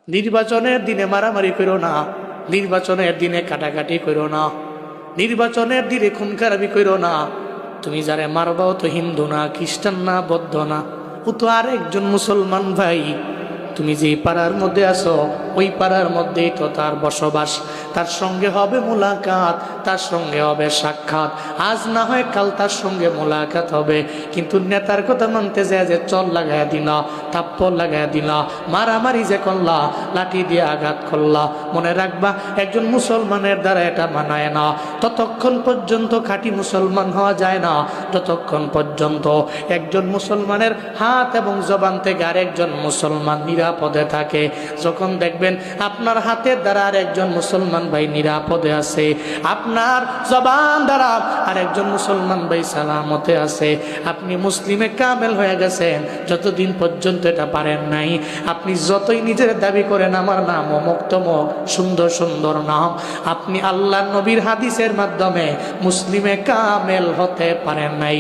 নির্বাচনের দিনে মারামারি করো না, নির্বাচনের দিনে কাটাকাটি করো না, নির্বাচনের দিনে খুন খারাপি করো না। তুমি যারে মারবাও তো হিন্দু না, খ্রিস্টান না, বৌদ্ধ না, ও তো আর একজন মুসলমান ভাই। তুমি যে পাড়ার মধ্যে আছো ওই পাড়ার মধ্যেই তো তার বসবাস, তার সঙ্গে হবে মোলাকাত, তার সঙ্গে হবে সাক্ষাৎ। আজ না হয় কাল তার সঙ্গে মোলাকাত হবে, কিন্তু নেতার কথা মানতে যায় যে চল লাগাইয়া দিলা, থাপ্পড় লাগাইয়া দিলা, মারামারি যে করলা, লাঠি দিয়ে আঘাত করলা, মনে রাখবা একজন মুসলমানের দ্বারা এটা মানায় না। ততক্ষণ পর্যন্ত খাঁটি মুসলমান হওয়া যায় না যতক্ষণ পর্যন্ত একজন মুসলমানের হাত এবং জবান থেকে আরেকজন মুসলমান নিরাপদে থাকে। যখন দেখবেন আপনার হাতের দ্বারা আরেকজন মুসলমান ভাই নিরাপদে আছে, আপনার জবান দ্বারা আরেকজন মুসলমান ভাই সালামতে আছে, আপনি মুসলিমে কামেল হয়ে গেছেন। যতদিন পর্যন্ত এটা পারেন নাই, আপনি যতই নিজের দাবি করেন আমার নাম অমুক তমুক, সুন্দর সুন্দর নাম, আপনি আল্লাহ নবীর হাদিসের মাধ্যমে মুসলিমে কামেল হতে পারেন নাই।